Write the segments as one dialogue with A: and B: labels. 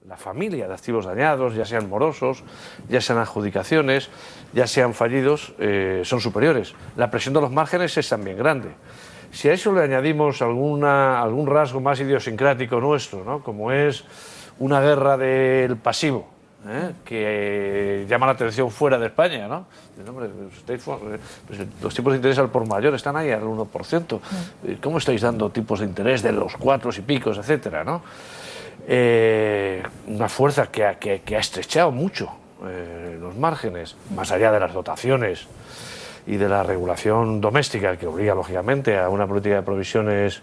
A: la familia de activos dañados, ya sean morosos, ya sean adjudicaciones, ya sean fallidos, son superiores. La presión de los márgenes es también grande. Si a eso le añadimos algún rasgo más idiosincrático nuestro, ¿no?, como es una guerra del pasivo, que llama la atención fuera de España, ¿no? Hombre, los tipos de interés al por mayor están ahí al 1%. ¿Cómo estáis dando tipos de interés de los 4 y picos, etcétera, ¿no? Una fuerza que ha estrechado mucho los márgenes, más allá de las dotaciones y de la regulación doméstica, que obliga lógicamente a una política de provisiones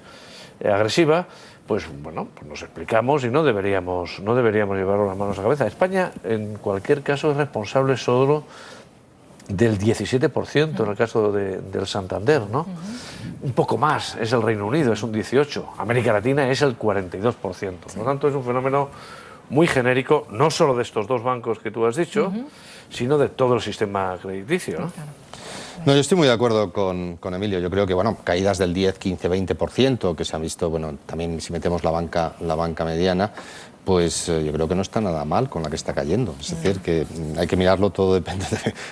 A: agresiva, pues bueno, pues nos explicamos y no deberíamos llevarlo las manos a la cabeza. España, en cualquier caso, es responsable solo del 17% en el caso del Santander, ¿no? Un poco más es el Reino Unido, es un 18%. América Latina es el 42%. Por lo tanto, es un fenómeno muy genérico, no solo de estos dos bancos que tú has dicho, sino de todo el sistema crediticio, ¿no?
B: No, yo estoy muy de acuerdo con Emilio. Yo creo que, bueno, caídas del 10, 15, 20% que se han visto, bueno, también si metemos la banca mediana, pues yo creo que no está nada mal con la que está cayendo. Es decir, que hay que mirarlo, todo depende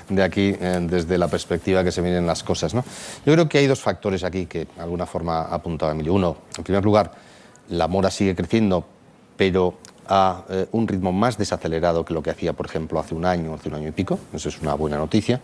B: de aquí, desde la perspectiva que se miren las cosas, ¿no? Yo creo que hay dos factores aquí que de alguna forma ha apuntado Emilio. Uno, en primer lugar, la mora sigue creciendo, pero a un ritmo más desacelerado que lo que hacía, por ejemplo, hace un año y pico. Eso es una buena noticia.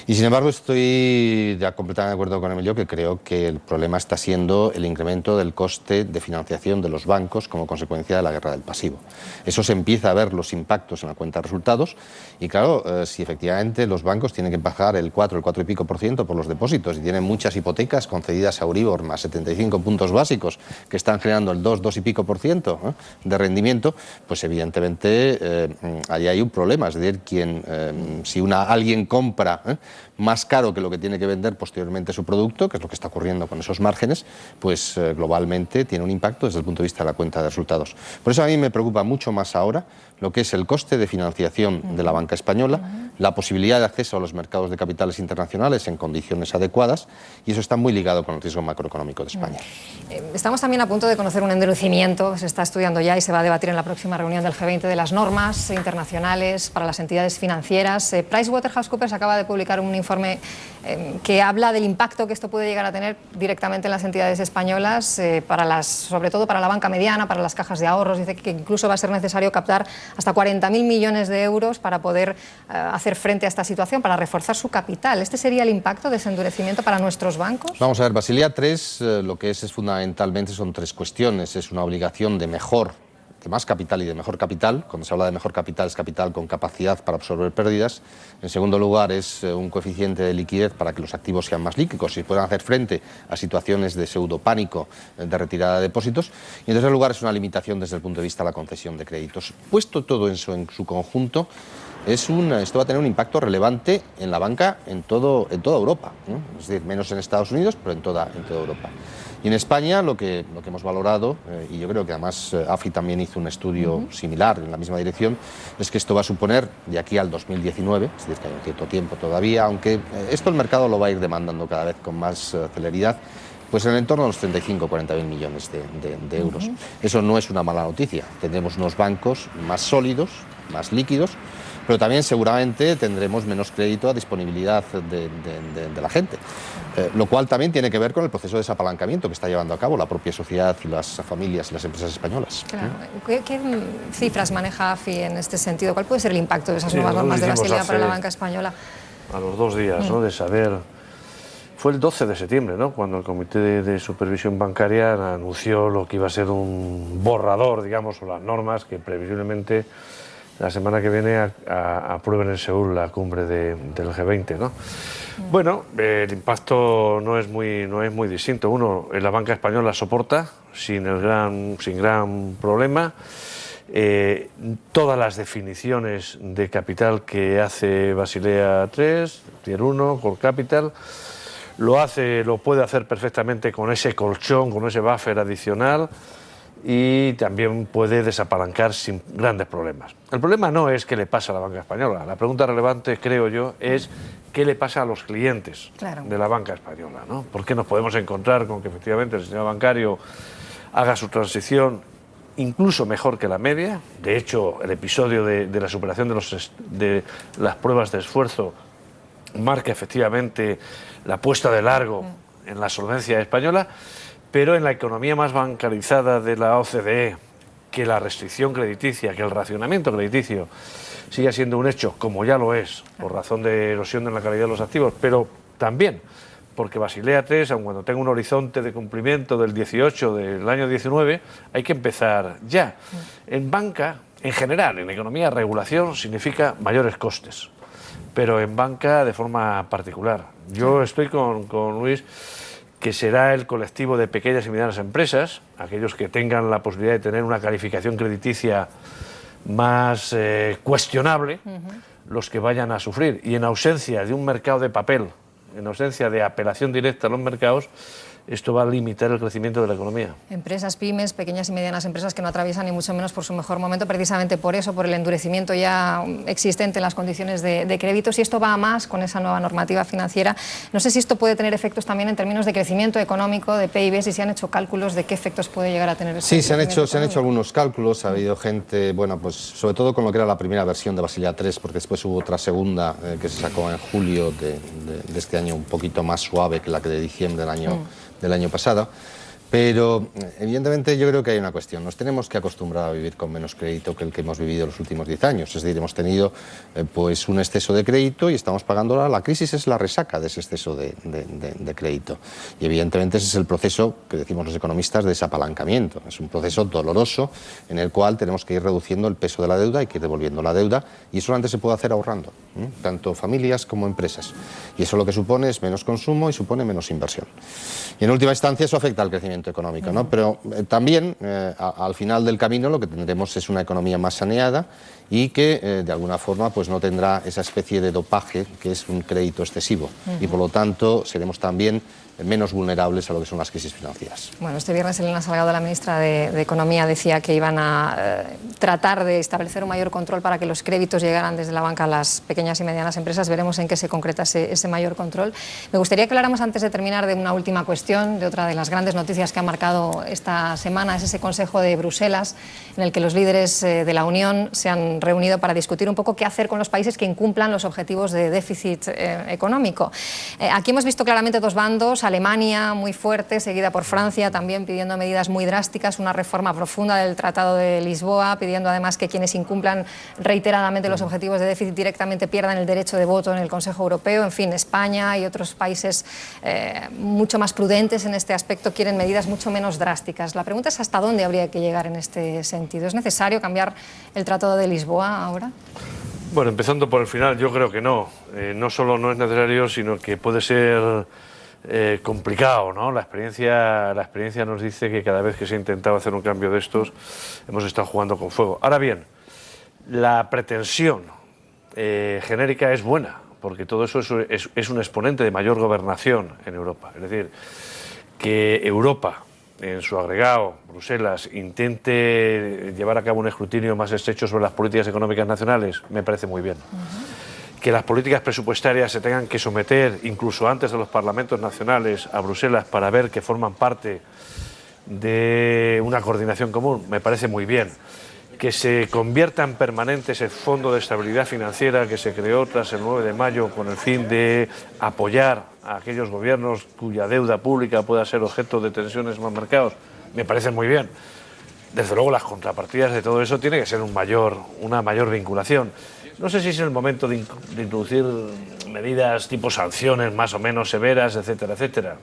B: Y sin embargo estoy ya completamente de acuerdo con Emilio, que creo que el problema está siendo el incremento del coste de financiación de los bancos como consecuencia de la guerra del pasivo. Eso se empieza a ver los impactos en la cuenta de resultados y claro, si efectivamente los bancos tienen que pagar el 4 y pico por ciento por los depósitos y tienen muchas hipotecas concedidas a Euribor más 75 puntos básicos que están generando el 2 y pico por ciento de rendimiento, pues evidentemente ahí hay un problema. Es decir, si alguien compra más caro que lo que tiene que vender posteriormente su producto, que es lo que está ocurriendo con esos márgenes, pues globalmente tiene un impacto desde el punto de vista de la cuenta de resultados. Por eso a mí me preocupa mucho más ahora lo que es el coste de financiación de la banca española, la posibilidad de acceso a los mercados de capitales internacionales en condiciones adecuadas, y eso está muy ligado con el riesgo macroeconómico de España.
C: Estamos también a punto de conocer un endurecimiento, se está estudiando ya y se va a debatir en la próxima reunión del G20 de las normas internacionales para las entidades financieras. PricewaterhouseCoopers acaba de publicar un informe que habla del impacto que esto puede llegar a tener directamente en las entidades españolas, sobre todo para la banca mediana, para las cajas de ahorros. Dice que incluso va a ser necesario captar hasta 40.000 millones de euros para poder hacer frente a esta situación, para reforzar su capital. ¿Este sería el impacto de ese endurecimiento para nuestros bancos?
B: Vamos a ver, Basilea III lo que es fundamentalmente son tres cuestiones. Es una obligación de más capital y de mejor capital. Cuando se habla de mejor capital, es capital con capacidad para absorber pérdidas. En segundo lugar, es un coeficiente de liquidez para que los activos sean más líquidos y puedan hacer frente a situaciones de pseudopánico de retirada de depósitos. Y en tercer lugar, es una limitación desde el punto de vista de la concesión de créditos. Puesto todo eso en su conjunto, esto va a tener un impacto relevante en la banca en toda Europa, ¿no? Es decir, menos en Estados Unidos, pero en toda Europa. Y en España lo que hemos valorado, y yo creo que además AFI también hizo un estudio similar en la misma dirección, es que esto va a suponer de aquí al 2019, es decir, que hay un cierto tiempo todavía, aunque esto el mercado lo va a ir demandando cada vez con más celeridad, pues en el entorno de los 35 o 40.000 millones de euros. Eso no es una mala noticia. Tendremos unos bancos más sólidos, más líquidos, pero también seguramente tendremos menos crédito a disponibilidad de la gente. Lo cual también tiene que ver con el proceso de desapalancamiento que está llevando a cabo la propia sociedad y las familias y las empresas españolas.
C: Claro. ¿Qué cifras maneja AFI en este sentido? ¿Cuál puede ser el impacto de esas nuevas normas de Basilea para la banca española?
A: A los 2 días, ¿no?, de saber. Fue el 12 de septiembre, ¿no?, cuando el Comité de Supervisión Bancaria anunció lo que iba a ser un borrador, digamos, o las normas que previsiblemente la semana que viene aprueben en Seúl la cumbre del G20, ¿no? Bueno, el impacto no es muy distinto. Uno, en la banca española soporta sin gran problema. Todas las definiciones de capital que hace Basilea III, Tier 1, Core Capital, lo puede hacer perfectamente con ese colchón, con ese buffer adicional, y también puede desapalancar sin grandes problemas. El problema no es qué le pasa a la banca española. La pregunta relevante, creo yo, es qué le pasa a los clientes de la banca española, ¿no? ¿Por qué nos podemos encontrar con que efectivamente el sistema bancario haga su transición incluso mejor que la media. De hecho, el episodio de la superación de las pruebas de esfuerzo marca efectivamente la puesta de largo en la solvencia española, pero en la economía más bancarizada de la OCDE, que la restricción crediticia, que el racionamiento crediticio siga siendo un hecho, como ya lo es, por razón de erosión en la calidad de los activos, pero también porque Basilea III, aun cuando tenga un horizonte de cumplimiento del 18, del año 19, hay que empezar ya. En banca, en general, en economía, regulación significa mayores costes, pero en banca de forma particular. Yo estoy con Luis, que será el colectivo de pequeñas y medianas empresas, aquellos que tengan la posibilidad de tener una calificación crediticia más cuestionable, los que vayan a sufrir. Y en ausencia de un mercado de papel, en ausencia de apelación directa a los mercados, esto va a limitar el crecimiento de la economía.
C: Empresas, pymes, pequeñas y medianas empresas que no atraviesan ni mucho menos por su mejor momento, precisamente por eso, por el endurecimiento ya existente en las condiciones de crédito. Si esto va a más con esa nueva normativa financiera, no sé si esto puede tener efectos también en términos de crecimiento económico, de PIB, si se han hecho cálculos de qué efectos puede llegar a tener.
B: Sí, se han hecho algunos cálculos, ha habido gente, bueno, pues sobre todo con lo que era la primera versión de Basilea III, porque después hubo otra segunda que se sacó en julio de este año, un poquito más suave que la que de diciembre del año pasado, pero evidentemente yo creo que hay una cuestión. Nos tenemos que acostumbrar a vivir con menos crédito que el que hemos vivido los últimos 10 años. Es decir, hemos tenido pues un exceso de crédito y estamos pagando la crisis, es la resaca de ese exceso de crédito. Y evidentemente ese es el proceso que decimos los economistas de desapalancamiento. Es un proceso doloroso en el cual tenemos que ir reduciendo el peso de la deuda, hay que ir devolviendo la deuda, y eso antes se puede hacer ahorrando, tanto familias como empresas. Y eso lo que supone es menos consumo y supone menos inversión. Y en última instancia eso afecta al crecimiento económico, ¿no? Pero también al final del camino lo que tendremos es una economía más saneada y que de alguna forma pues no tendrá esa especie de dopaje que es un crédito excesivo y por lo tanto seremos también menos vulnerables a lo que son las crisis financieras.
C: Bueno, este viernes Elena Salgado, la ministra de Economía, decía que iban a tratar de establecer un mayor control para que los créditos llegaran desde la banca a las pequeñas y medianas empresas. Veremos en qué se concreta ese mayor control. Me gustaría que habláramos, antes de terminar, de una última cuestión, de otra de las grandes noticias que ha marcado esta semana. Es ese Consejo de Bruselas, en el que los líderes de la Unión se han reunido para discutir un poco qué hacer con los países que incumplan los objetivos de déficit económico. Aquí hemos visto claramente dos bandos. Alemania muy fuerte, seguida por Francia, también pidiendo medidas muy drásticas, una reforma profunda del Tratado de Lisboa, pidiendo además que quienes incumplan reiteradamente los objetivos de déficit directamente pierdan el derecho de voto en el Consejo Europeo. En fin, España y otros países mucho más prudentes en este aspecto quieren medidas mucho menos drásticas. La pregunta es hasta dónde habría que llegar en este sentido. ¿Es necesario cambiar el Tratado de Lisboa ahora?
A: Bueno, empezando por el final, yo creo que no. No solo no es necesario, sino que puede ser complicado, ¿no? La experiencia nos dice que cada vez que se ha intentado hacer un cambio de estos hemos estado jugando con fuego. Ahora bien, la pretensión genérica es buena, porque todo eso es un exponente de mayor gobernación en Europa. Es decir, que Europa, en su agregado, Bruselas, intente llevar a cabo un escrutinio más estrecho sobre las políticas económicas nacionales, me parece muy bien. Que las políticas presupuestarias se tengan que someter, incluso antes de los parlamentos nacionales, a Bruselas para ver que forman parte de una coordinación común, me parece muy bien. Que se convierta en permanente ese Fondo de Estabilidad Financiera que se creó tras el 9 de mayo con el fin de apoyar a aquellos gobiernos cuya deuda pública pueda ser objeto de tensiones en los mercados, me parece muy bien. Desde luego las contrapartidas de todo eso tiene que ser una mayor vinculación. No sé si es el momento de introducir medidas tipo sanciones más o menos severas, etcétera, etcétera.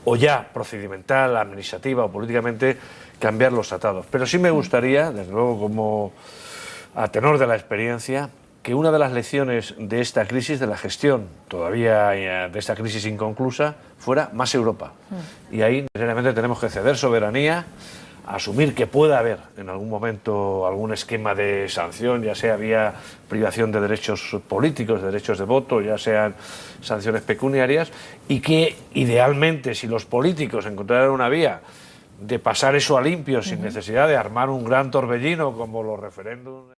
A: O ya procedimental, administrativa o políticamente cambiar los tratados. Pero sí me gustaría, desde luego como a tenor de la experiencia, que una de las lecciones de esta crisis, de la gestión todavía de esta crisis inconclusa, fuera más Europa. Y ahí necesariamente tenemos que ceder soberanía, asumir que pueda haber en algún momento algún esquema de sanción, ya sea vía privación de derechos políticos, de derechos de voto, ya sean sanciones pecuniarias, y que idealmente, si los políticos encontraran una vía de pasar eso a limpio sin necesidad de armar un gran torbellino como los referéndums